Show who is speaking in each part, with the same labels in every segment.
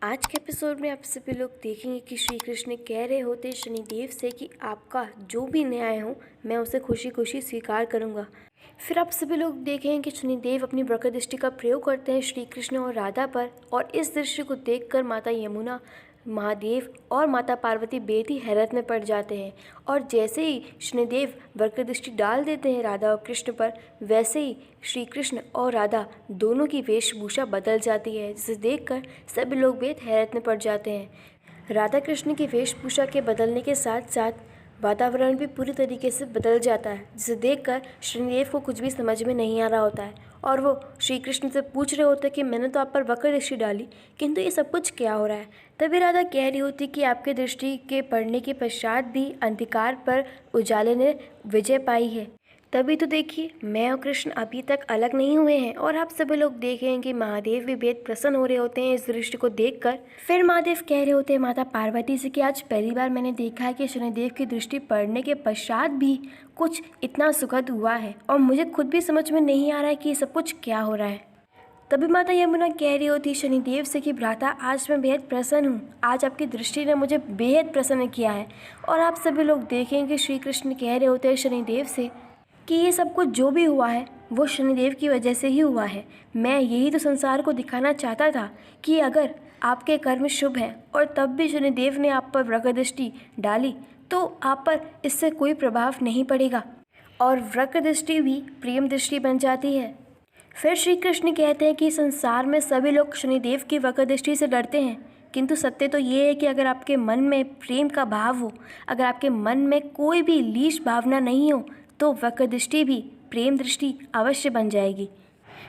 Speaker 1: आज के एपिसोड में आप सभी लोग देखेंगे कि श्री कृष्ण कह रहे होते शनिदेव से कि आपका जो भी न्याय हो मैं उसे खुशी खुशी स्वीकार करूंगा। फिर आप सभी लोग देखेंगे कि शनिदेव अपनी वक्र दृष्टि का प्रयोग करते हैं श्री कृष्ण और राधा पर, और इस दृश्य को देखकर माता यमुना, महादेव और माता पार्वती बेहद ही हैरत में पड़ जाते हैं। और जैसे ही शनिदेव वक्र दृष्टि डाल देते हैं राधा और कृष्ण पर, वैसे ही श्री कृष्ण और राधा दोनों की वेशभूषा बदल जाती है, जिसे देखकर सभी लोग बेहद हैरत में पड़ जाते हैं। राधा कृष्ण की वेशभूषा के बदलने के साथ साथ वातावरण भी पूरी तरीके से बदल जाता है, जिसे देखकर शनिदेव को कुछ भी समझ में नहीं आ रहा होता है और वो श्री कृष्ण से पूछ रहे होते कि मैंने तो आप पर वक्र दृष्टि डाली, किंतु ये सब कुछ क्या हो रहा है। तभी राधा कह रही होती कि आपके दृष्टि के पड़ने के पश्चात भी अंधकार पर उजाले ने विजय पाई है। तभी तो देखिए मैं और कृष्ण अभी तक अलग नहीं हुए हैं। और आप सभी लोग देखें कि महादेव भी बेहद प्रसन्न हो रहे होते हैं इस दृश्य को देखकर। फिर महादेव कह रहे होते हैं माता पार्वती से कि आज पहली बार मैंने देखा है कि शनिदेव की दृष्टि पड़ने के पश्चात भी कुछ इतना सुखद हुआ है, और मुझे खुद भी समझ में नहीं आ रहा है कि ये सब कुछ क्या हो रहा है। तभी माता यमुना कह रही होती शनिदेव से कि भ्राता आज मैं बेहद प्रसन्न हूँ, आज आपकी दृष्टि ने मुझे बेहद प्रसन्न किया है। और आप सभी लोग देखें कि श्री कृष्ण कह रहे होते हैं शनिदेव से कि ये सब कुछ जो भी हुआ है वो शनिदेव की वजह से ही हुआ है। मैं यही तो संसार को दिखाना चाहता था कि अगर आपके कर्म शुभ हैं और तब भी शनिदेव ने आप पर वक्र दृष्टि डाली तो आप पर इससे कोई प्रभाव नहीं पड़ेगा, और वक्र दृष्टि भी प्रेम दृष्टि बन जाती है। फिर श्री कृष्ण कहते हैं कि संसार में सभी लोग शनिदेव की वक्र दृष्टि से डरते हैं, किंतु सत्य तो ये है कि अगर आपके मन में प्रेम का भाव हो, अगर आपके मन में कोई भी लीश भावना नहीं हो, तो वक्र दृष्टि भी प्रेम दृष्टि अवश्य बन जाएगी।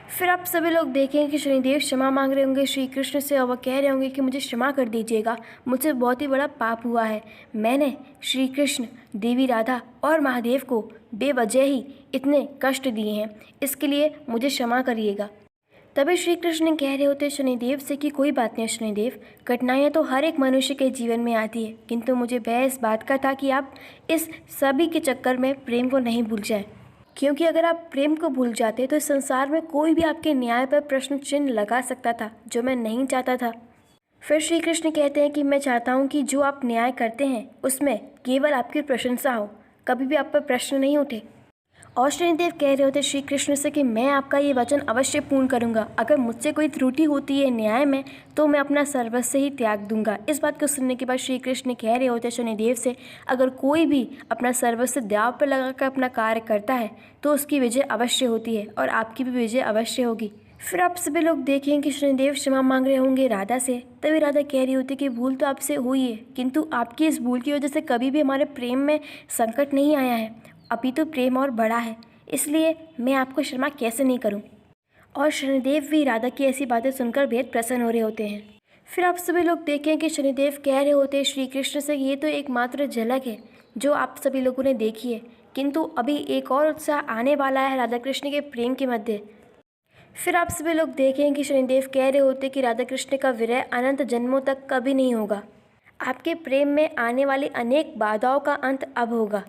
Speaker 1: फिर आप सभी लोग देखें कि शनिदेव क्षमा मांग रहे होंगे श्री कृष्ण से, और वह कह रहे होंगे कि मुझे क्षमा कर दीजिएगा, मुझसे बहुत ही बड़ा पाप हुआ है। मैंने श्री कृष्ण, देवी राधा और महादेव को बेवजह ही इतने कष्ट दिए हैं, इसके लिए मुझे क्षमा करिएगा। तभी श्री कृष्ण कह रहे होते शनिदेव से कि कोई बात नहीं शनिदेव, कठिनाइयाँ तो हर एक मनुष्य के जीवन में आती है, किंतु मुझे भय इस बात का था कि आप इस सभी के चक्कर में प्रेम को नहीं भूल जाएं, क्योंकि अगर आप प्रेम को भूल जाते तो इस संसार में कोई भी आपके न्याय पर प्रश्न चिन्ह लगा सकता था, जो मैं नहीं चाहता था। फिर श्री कृष्ण कहते हैं कि मैं चाहता हूँ कि जो आप न्याय करते हैं उसमें केवल आपकी प्रशंसा हो, कभी भी आप पर प्रश्न नहीं उठे। और शनिदेव कह रहे होते श्री कृष्ण से कि मैं आपका ये वचन अवश्य पूर्ण करूंगा, अगर मुझसे कोई त्रुटि होती है न्याय में तो मैं अपना सर्वस्व ही त्याग दूंगा। इस बात को सुनने के बाद श्री कृष्ण कह रहे होते शनिदेव से अगर कोई भी अपना सर्वस्व दांव पर लगाकर अपना कार्य करता है तो उसकी विजय अवश्य होती है, और आपकी भी विजय अवश्य होगी। फिर आप सभी लोग देखें कि शनिदेव क्षमा मांग रहे होंगे राधा से। तभी राधा कह रही होती कि भूल तो आपसे हुई है, किंतु आपकी इस भूल की वजह से कभी भी हमारे प्रेम में संकट नहीं आया है, अभी तो प्रेम और बड़ा है, इसलिए मैं आपको क्षमा कैसे नहीं करूं। और शनिदेव भी राधा की ऐसी बातें सुनकर बेहद प्रसन्न हो रहे होते हैं। फिर आप सभी लोग देखें कि शनिदेव कह रहे होते हैं श्री कृष्ण से ये तो एकमात्र झलक है जो आप सभी लोगों ने देखी है, किंतु अभी एक और उत्साह आने वाला है राधा कृष्ण के प्रेम के मध्य। फिर आप सभी लोग देखें कि शनिदेव कह रहे होते कि राधा कृष्ण का विरह अनंत जन्मों तक कभी नहीं होगा, आपके प्रेम में आने वाली अनेक बाधाओं का अंत अब होगा।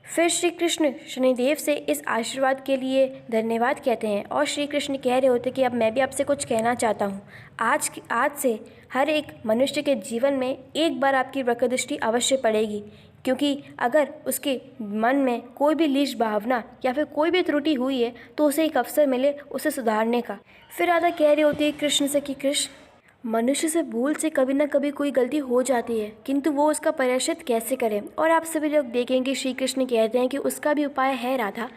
Speaker 1: फिर श्री कृष्ण शनिदेव से इस आशीर्वाद के लिए धन्यवाद कहते हैं, और श्री कृष्ण कह रहे होते कि अब मैं भी आपसे कुछ कहना चाहता हूँ। आज से हर एक मनुष्य के जीवन में एक बार आपकी वक्र दृष्टि अवश्य पड़ेगी, क्योंकि अगर उसके मन में कोई भी लीश भावना या फिर कोई भी त्रुटि हुई है तो उसे एक अवसर मिले उसे सुधारने का। फिर राधा कह रही होती है कृष्ण से कि कृष्ण, मनुष्य से भूल से कभी ना कभी कोई गलती हो जाती है, किंतु वो उसका प्रायश्चित कैसे करें। और आप सभी लोग देखेंगे श्री कृष्ण कहते हैं कि उसका भी उपाय है राधा।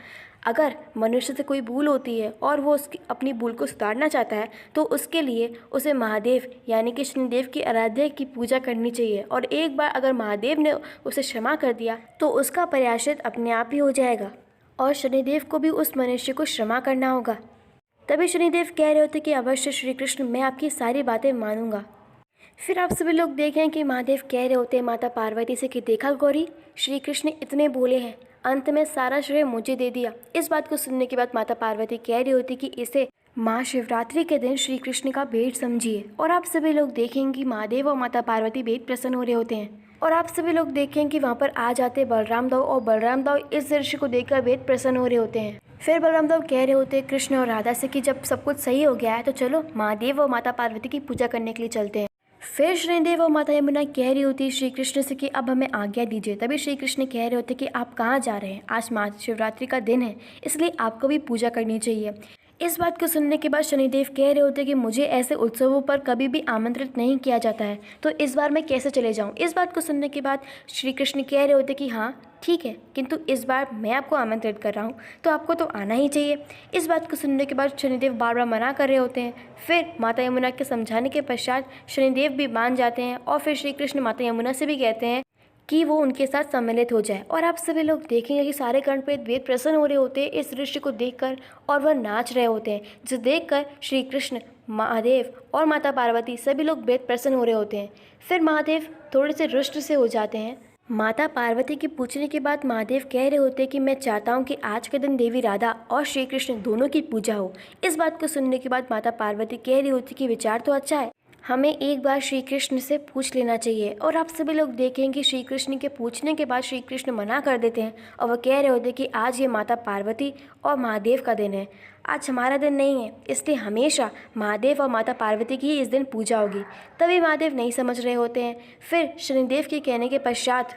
Speaker 1: अगर मनुष्य से कोई भूल होती है और वो उसकी अपनी भूल को सुधारना चाहता है तो उसके लिए उसे महादेव यानी कि शनिदेव की आराध्या की पूजा करनी चाहिए, और एक बार अगर महादेव ने उसे क्षमा कर दिया तो उसका प्रायश्चित अपने आप ही हो जाएगा, और शनिदेव को भी उस मनुष्य को क्षमा करना होगा। तभी शनिदेव कह रहे होते कि अवश्य श्री कृष्ण, मैं आपकी सारी बातें मानूंगा। फिर आप सभी लोग देखें कि महादेव कह रहे होते हैं माता पार्वती से कि देखा गौरी, श्री कृष्ण इतने बोले हैं, अंत में सारा श्रेय मुझे दे दिया। इस बात को सुनने के बाद माता पार्वती कह रही होती कि इसे महाशिवरात्रि के दिन श्री कृष्ण का भेंट समझिए। और आप सभी लोग देखेंगे कि महादेव और माता पार्वती बेहद प्रसन्न हो रहे होते हैं, और आप सभी लोग देखें कि वहाँ पर आ जाते बलराम दाऊ, और बलराम दाऊ इस दृश्य को देखकर बेहद प्रसन्न हो रहे होते हैं। फिर बलराम दाऊ कह रहे होते हैं कृष्ण और राधा से कि जब सब कुछ सही हो गया है तो चलो महादेव और माता पार्वती की पूजा करने के लिए चलते हैं। फिर शनिदेव और माता यमुना कह रही होती है श्री कृष्ण से कि अब हमें आज्ञा दीजिए। तभी श्री कृष्ण कह रहे होते कि आप कहाँ जा रहे हैं, आज महाशिवरात्रि का दिन है, इसलिए आपको भी पूजा करनी चाहिए। इस बात को सुनने के बाद शनिदेव कह रहे होते कि मुझे ऐसे उत्सवों पर कभी भी आमंत्रित नहीं किया जाता है, तो इस बार मैं कैसे चले जाऊं। इस बात को सुनने के बाद श्री कृष्ण कह रहे होते कि हाँ ठीक है, किंतु इस बार मैं आपको आमंत्रित कर रहा हूँ, तो आपको तो आना ही चाहिए। इस बात को सुनने के बाद शनिदेव बार बार मना कर रहे होते हैं। फिर माता यमुना के समझाने के पश्चात शनिदेव भी मान जाते हैं और फिर श्री कृष्ण माता यमुना से भी कहते हैं कि वो उनके साथ सम्मिलित हो जाए। और आप सभी लोग देखेंगे कि सारे कर्णप्रेत वेद प्रसन्न हो रहे होते हैं इस दृश्य को देखकर, और वह नाच रहे होते हैं, जिसे देखकर श्री कृष्ण, महादेव और माता पार्वती सभी लोग वेद प्रसन्न हो रहे होते हैं। फिर महादेव थोड़े से रुष्ट से हो जाते हैं। माता पार्वती के पूछने के बाद महादेव कह रहे होते कि मैं चाहता हूँ कि आज के दिन देवी राधा और श्री कृष्ण दोनों की पूजा हो। इस बात को सुनने के बाद माता पार्वती कह रही होती कि विचार तो अच्छा है, हमें एक बार श्री कृष्ण से पूछ लेना चाहिए। और आप सभी लोग देखेंगे कि श्री कृष्ण के पूछने के बाद श्री कृष्ण मना कर देते हैं और वह कह रहे होते कि आज ये माता पार्वती और महादेव का दिन है, आज हमारा दिन नहीं है, इसलिए हमेशा महादेव और माता पार्वती की ही इस दिन पूजा होगी। तभी महादेव नहीं समझ रहे होते हैं। फिर शनिदेव के कहने के पश्चात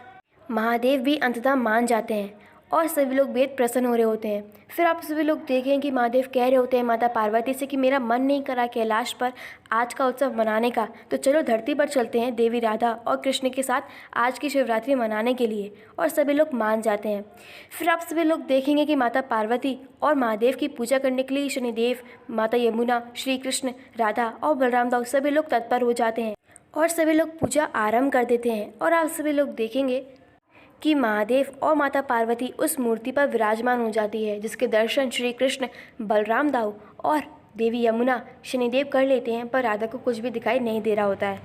Speaker 1: महादेव भी अंततः मान जाते हैं और सभी लोग बेहद प्रसन्न हो रहे होते हैं। फिर आप सभी लोग देखें कि महादेव कह रहे होते हैं माता पार्वती से कि मेरा मन नहीं करा कैलाश पर आज का उत्सव मनाने का, तो चलो धरती पर चलते हैं देवी राधा और कृष्ण के साथ आज की शिवरात्रि मनाने के लिए। और सभी लोग मान जाते हैं। फिर आप सभी लोग देखेंगे कि माता पार्वती और महादेव की पूजा करने के लिए शनिदेव, माता यमुना, श्री कृष्ण, राधा और बलराम दाऊ सभी लोग तत्पर हो जाते हैं और सभी लोग पूजा आरंभ कर देते हैं। और आप सभी लोग देखेंगे कि महादेव और माता पार्वती उस मूर्ति पर विराजमान हो जाती है, जिसके दर्शन श्री कृष्ण, बलराम दाऊ और देवी यमुना, शनिदेव कर लेते हैं, पर राधा को कुछ भी दिखाई नहीं दे रहा होता है।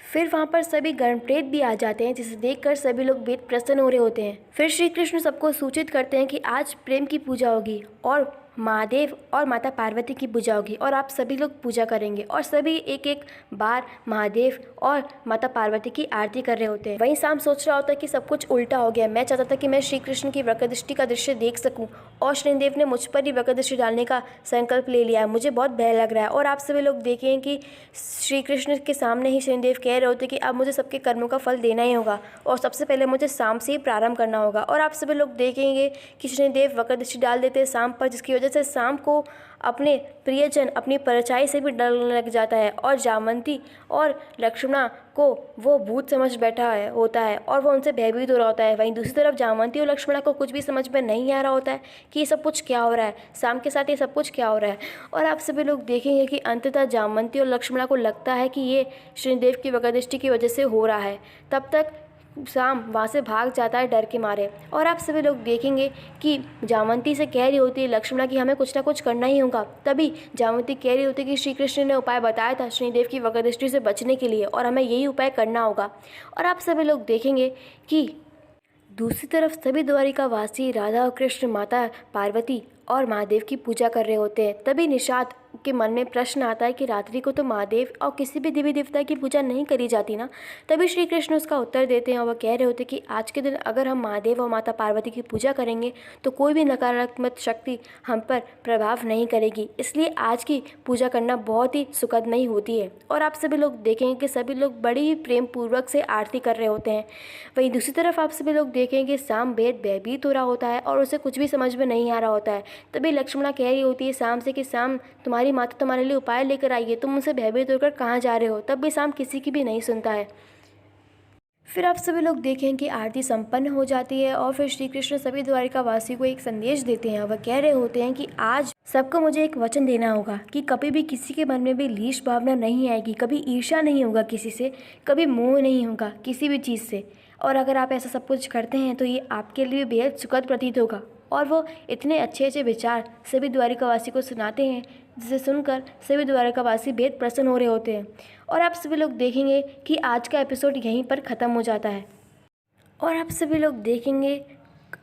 Speaker 1: फिर वहाँ पर सभी गणप्रेत भी आ जाते हैं, जिसे देखकर सभी लोग बेहद प्रसन्न हो रहे होते हैं। फिर श्री कृष्ण सबको सूचित करते हैं कि आज प्रेम की पूजा होगी और महादेव और माता पार्वती की पूजा होगी और आप सभी लोग पूजा करेंगे। और सभी एक एक बार महादेव और माता पार्वती की आरती कर रहे होते हैं। वहीं शाम सोच रहा होता है कि सब कुछ उल्टा हो गया, मैं चाहता था कि मैं श्री कृष्ण की वक्रदृष्टि का दृश्य देख सकूं और शनिदेव ने मुझ पर ही वक्रदृष्टि डालने का संकल्प ले लिया है, मुझे बहुत भय लग रहा है। और आप सभी लोग देखें कि श्री कृष्ण के सामने ही शनिदेव कह रहे होते कि अब मुझे सबके कर्मों का फल देना ही होगा और सबसे पहले मुझे शाम से ही प्रारंभ करना होगा। और आप सभी लोग देखेंगे कि शनिदेव वक्रदृष्टि डाल देते हैं शाम पर, जिसकी वजह से शाम को अपने प्रियजन, अपनी परछाई से भी डरने लग जाता है और जामवंती और लक्ष्मणा को वो भूत समझ बैठा है होता है और वो उनसे भयभीत हो रहा होता है। वहीं दूसरी तरफ जामवंती और लक्ष्मणा को कुछ भी समझ में नहीं आ रहा होता है कि ये सब कुछ क्या हो रहा है, शाम के साथ ये सब कुछ क्या हो रहा है। और आप सभी लोग देखेंगे कि अंततः जामवंती और लक्ष्मणा को लगता है कि ये शनिदेव की वक्रदृष्टि की वजह से हो रहा है। तब तक शाम वहाँ से भाग जाता है डर के मारे। और आप सभी लोग देखेंगे कि जामवंती से कह रही होती है लक्ष्मणा कि हमें कुछ ना कुछ करना ही होगा। तभी जामवंती कह रही होती है कि श्री कृष्ण ने उपाय बताया था शनिदेव की वक्रदृष्टि से बचने के लिए और हमें यही उपाय करना होगा। और आप सभी लोग देखेंगे कि दूसरी तरफ सभी द्वारिकावासी राधा और कृष्ण, माता पार्वती और महादेव की पूजा कर रहे होते हैं। तभी निषाद के मन में प्रश्न आता है कि रात्रि को तो महादेव और किसी भी देवी देवता की पूजा नहीं करी जाती ना। तभी श्री कृष्ण उसका उत्तर देते हैं और वह कह रहे होते कि आज के दिन अगर हम महादेव और माता पार्वती की पूजा करेंगे तो कोई भी नकारात्मक शक्ति हम पर प्रभाव नहीं करेगी, इसलिए आज की पूजा करना बहुत ही सुखदमयी होती है। और आप सभी लोग देखेंगे कि सभी लोग बड़ी ही प्रेम पूर्वक से आरती कर रहे होते हैं। वहीं दूसरी तरफ आप सभी लोग देखेंगे शाम बेहद भयभीत हो रहा होता है और उसे कुछ भी समझ में नहीं आ रहा होता है। तभी लक्ष्मणा कह रही होती है शाम से कि शाम तुम्हारी माता तुम्हारे लिए उपाय लेकर आई है, तुम मुझसे भयभीत होकर कहाँ जा रहे हो। तब भी शाम किसी की भी नहीं सुनता है। फिर आप सभी लोग देखें कि आरती संपन्न हो जाती है और फिर श्री कृष्ण सभी द्वारिकावासी को एक संदेश देते हैं। वह कह रहे होते हैं कि आज सबको मुझे एक वचन देना होगा कि कभी भी किसी के मन में भी लीश भावना नहीं आएगी, कभी ईर्ष्या नहीं होगा किसी से, कभी मोह नहीं होगा किसी भी चीज़ से। और अगर आप ऐसा सब कुछ करते हैं तो ये आपके लिए बेहद सुखद प्रतीत होगा। और वो इतने अच्छे अच्छे विचार सभी द्वारिकावासी को सुनाते हैं, जिसे सुनकर सभी द्वारिकावासी बेहद प्रसन्न हो रहे होते हैं। और आप सभी लोग देखेंगे कि आज का एपिसोड यहीं पर ख़त्म हो जाता है। और आप सभी लोग देखेंगे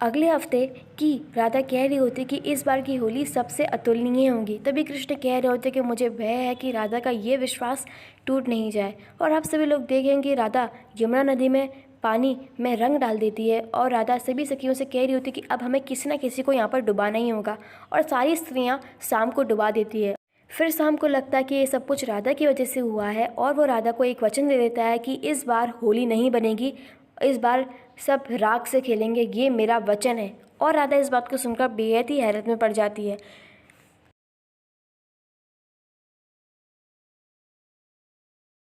Speaker 1: अगले हफ्ते कि राधा कह रही होती कि इस बार की होली सबसे अतुलनीय होगी। तभी कृष्ण कह रहे होते कि मुझे भय है कि राधा का ये विश्वास टूट नहीं जाए। और आप सभी लोग देखेंगे राधा यमुना नदी में पानी में रंग डाल देती है और राधा सभी सखियों से कह रही होती कि अब हमें किसी न किसी को यहाँ पर डुबाना ही होगा और सारी स्त्रियाँ शाम को डुबा देती है। फिर शाम को लगता है कि ये सब कुछ राधा की वजह से हुआ है और वो राधा को एक वचन दे देता है कि इस बार होली नहीं बनेगी, इस बार सब राख से खेलेंगे, ये मेरा वचन है। और राधा इस बात को सुनकर बेहद ही हैरत में पड़ जाती है।